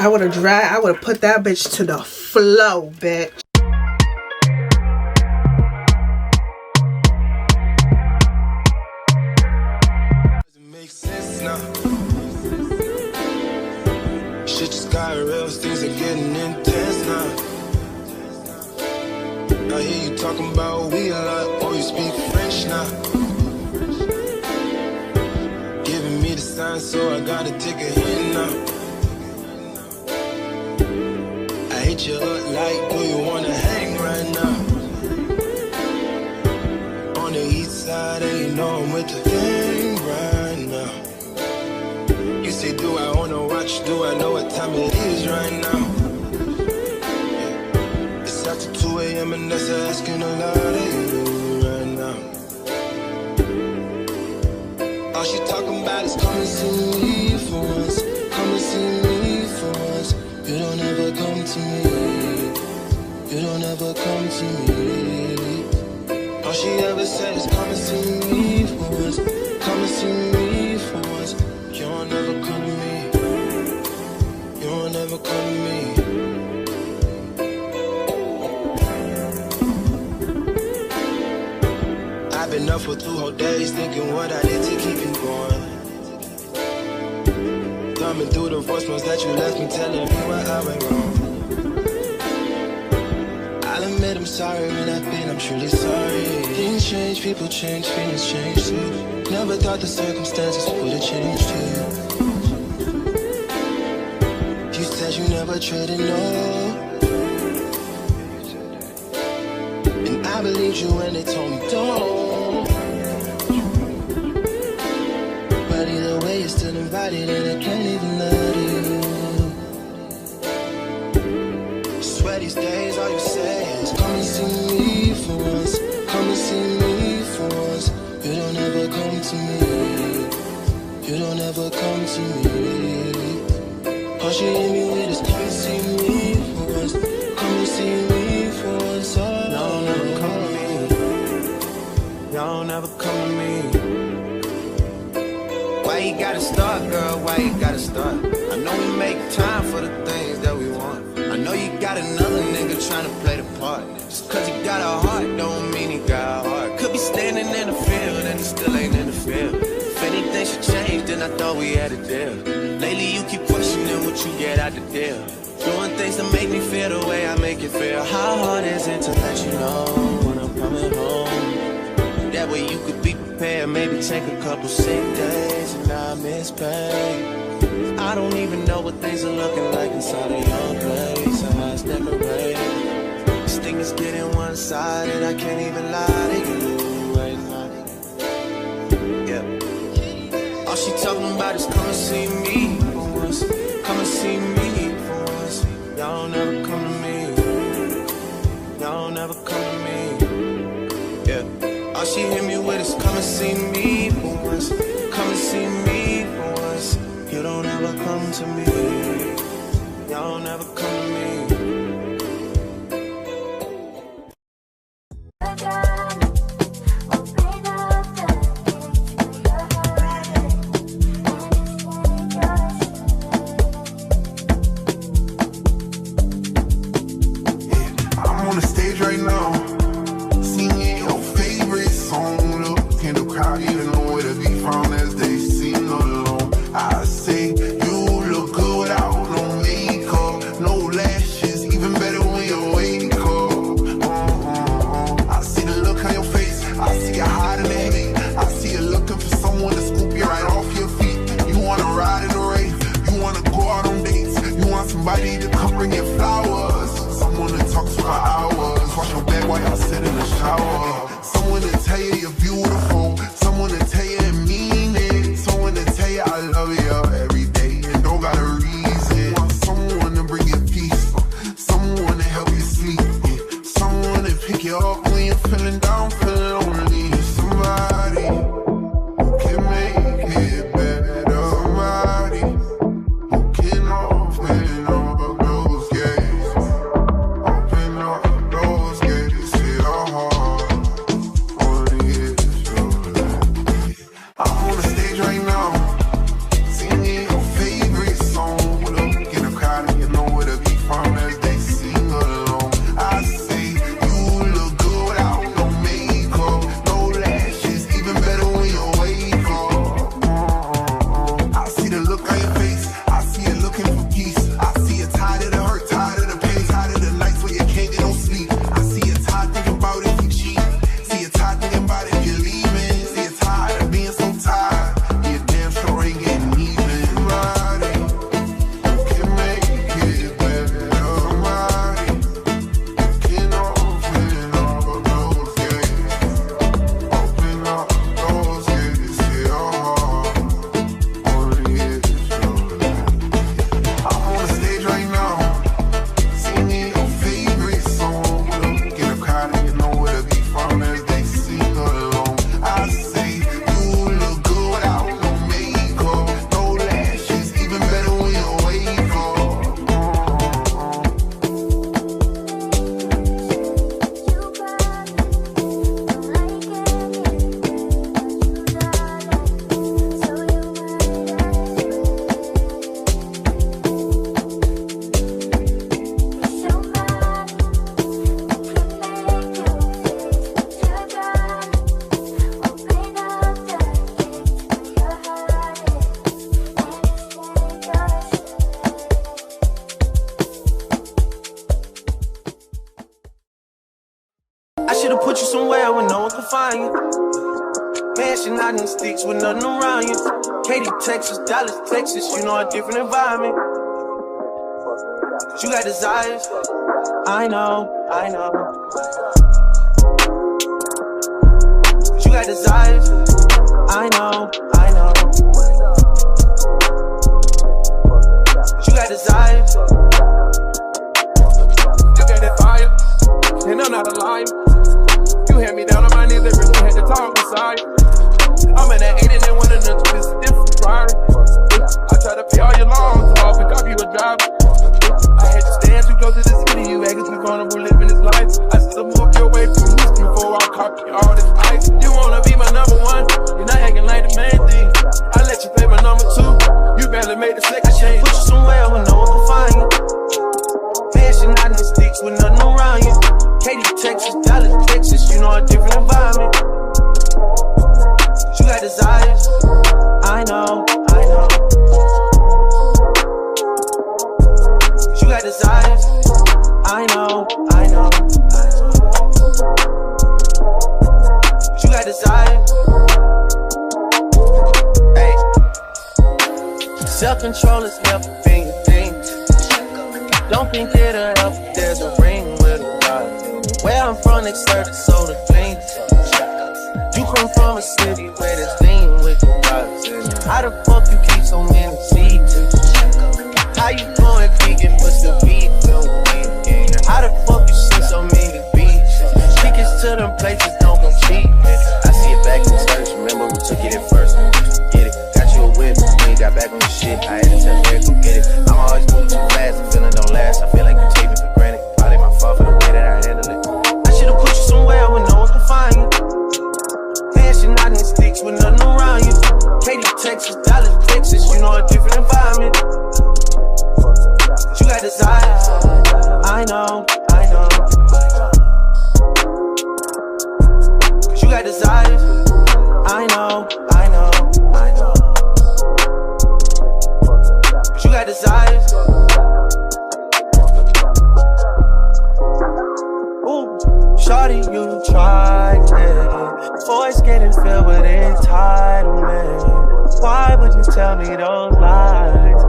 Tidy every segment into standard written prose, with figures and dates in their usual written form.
I would have put that bitch to the flow, bitch. Shit just got real, things are getting intense now. I hear you talking about we a lot, or you speak French now. Giving me the sign, so I gotta take a hint now. I hit you up like, do you wanna hang right now? On the east side, and you know I'm with the thing right now. You say, do I wanna watch? Do I know what time it is right now? Yeah. It's after 2 a.m. and that's asking a lot of you right now. All she talking about is come and see me for once. Come and see me for once. You don't ever come to me. You don't ever come to me. All she ever said is come and see me for once. Come and see me for once. You don't ever come to me. You don't ever come to me. I've been up for 2 whole days thinking what I did to keep you going. Thumbing through the voicemails that you left me, telling me where I went wrong. I'll admit I'm sorry when I've been, I'm truly sorry. Things change, people change, feelings change too. Never thought the circumstances would have changed you. You said you never traded, no. And I believed you when they told me don't. But either way, you're still invited and I can't even let you. Swear these days all you say is come and see me for once. Come and see me for once. You don't ever come to me. You don't ever come to me. All she hit me with is come and see me for once. Come and see me for once. Y'all never come to me. Y'all never come to me. Why you gotta start, girl? Why you gotta start? I know we make time for the things that we want. I know you got another nigga trying to play the part. Just cause he got a heart don't mean he got a heart. Could be standing in the field and he still ain't in the field. If anything should change, then I thought we had a deal. Lately you keep questioning what you get out the deal. Doing things to make me feel the way I make you feel. How hard is it to let you know when I'm coming home? That way you could be prepared. Maybe take a couple sick days and not miss pay. I don't even know what things are looking like inside of your place. How it's decorated. This thing is getting one-sided. I can't even lie to you right now. Yeah. All she talking about is come and see me for once. Come and see me for once. Y'all never come to me. Y'all never come to me. Yeah. All she hit me with is come and see me for once. Come and see me for once. You don't ever come to me. Y'all never come to me. I'm on the stage right now, singing your favorite song. Look in the crowd, you don't know where to be found as they sing along. I say you look good without no makeup, no lashes, even better when you wake up. I see the look on your face, I see you hiding the hate. I see you looking for someone to scoop you right off your feet. You wanna ride in the rave, you wanna go out on dates, you want somebody to come bring you flowers, someone to talk to for hours, wash your back while y'all sit in the shower, someone to tell you you're beautiful, someone to tell you it mean it, someone to tell you I love you every day and don't got a reason. Want someone to bring you peace, someone to help you sleep, someone to pick you up when you're feeling down, feeling lonely. Somebody who can make it better, somebody who can open up those gates, open up those gates to your heart. Only if you're like, I'm on the stage right now, singing your favorite song. Look in the crowd. should've put you somewhere where no one can find you. Mansion out in the sticks with nothing around you. Katy, Texas, Dallas, Texas, you know a different environment. You got desires, I know. You got desires, I know. You got desires. You got that fire, and I'm not a liar. You had me down on my knees, they really had to talk beside you. I'm in that 8 and then one of them to this different Ferrari. I try to pay all your loans off and copy you a driver. I had to stand too close to the city, you acting too vulnerable living this life. I still move your way from history before I copy all this ice. You wanna be my number one, you're not acting like the main thing. I let you play my number two, you barely made the second change. Put you somewhere where no one can find you. Mansion out in the sticks with nothing around you. Katy, Texas, Dallas, Texas, you know a different environment. You got desires, I know. You got desires, I know. You got desires. Hey, self-control is helping your things. Don't think it'll help if there's a ring with a dot. Where I'm from, they serve the soda clean. You come from a city where there's lean with the dots. How the fuck you keep so many seeds? How you going vegan but still vegan? How the fuck you see so many beaches? Tickets to them places don't come cheap. I see it back in church, remember we took it at first. Get it, got you a whip, you ain't got back on the shit. I had to tell Eric, go get it. I'm always moving too fast, the feeling don't last. I feel like you take me for granted. Probably my fault for the way that I handle it. I should've put you somewhere where no one can find you. Mansion out in the sticks with nothing around you. Katy, Texas, Dallas, Texas, you know a different environment. You got desires, I know. You got desires, I know. You got desires. Ooh, shawty, you tried it. Voice getting filled with entitlement. Why would you tell me those lies?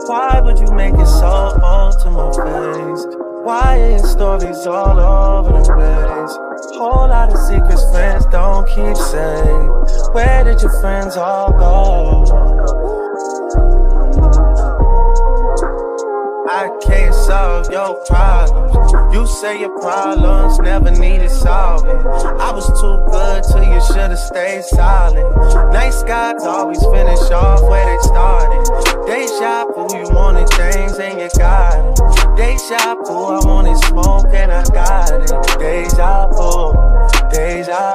Why would you make it so bold to my face? Why are your stories all over the place? Whole lot of secrets friends don't keep safe. Where did your friends all go? I can't solve your problems. You say your problems never needed solving. I was too good till you should've stayed silent. Nice guys always finish off where they started. Deja vu, you wanted things and you got it. Deja vu, I wanted smoke and I got it. Deja vu, deja.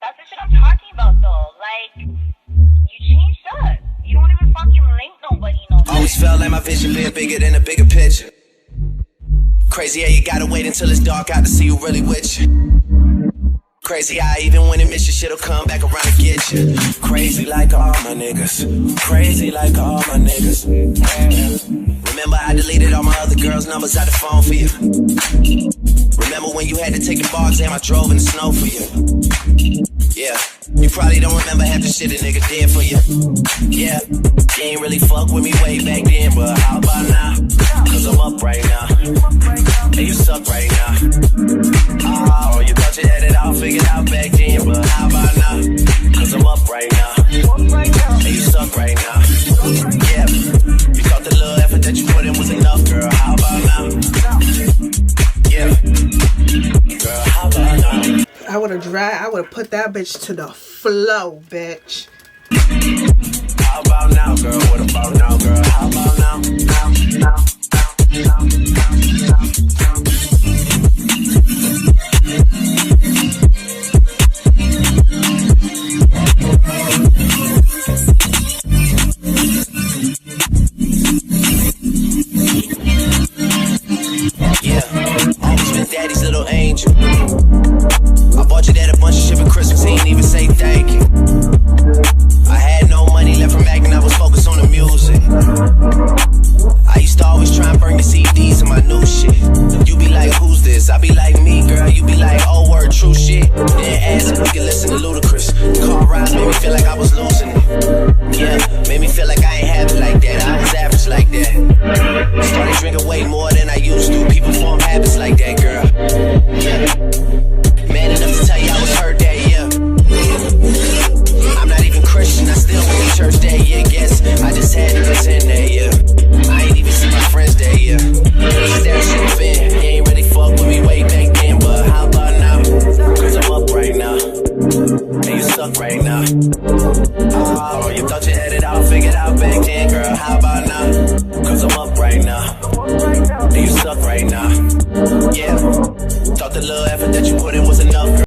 That's the shit I'm talking about though, like, you changed up. You don't even fucking link nobody no more. Always felt like my vision being bigger than the bigger picture. Crazy how you gotta wait until it's dark out to see who really with you. Crazy how even when it miss you, shit'll come back around and get you. Crazy like all my niggas. Crazy like all my niggas. Remember I deleted all my other girls' numbers out the phone for you. Remember when you had to take the bar exam, I drove in the snow for you. Yeah, you probably don't remember half the shit a nigga did for you. Yeah, you ain't really fuck with me way back then, but how about now? Cause I'm up right now, and you suck right now. Oh, you thought you had it all figured out back then, but how about now? Cause I'm up right now, and you suck right now. Yeah, you thought the little effort that you put in was enough, girl, how about now? Yeah, girl, how about now? I would have put that bitch to the flow, bitch. How about now, girl? What about now, girl? How about now? Yeah, always been daddy's little angel. I bought your dad a bunch of shit for Christmas, he ain't even say thank you. I had no money left from acting, I was focused on the music. I used to always try and burn your CDs fuck right now? Oh, you thought you had it all figured out back then, girl. How about now? Cause I'm up right now. Do you suck right now?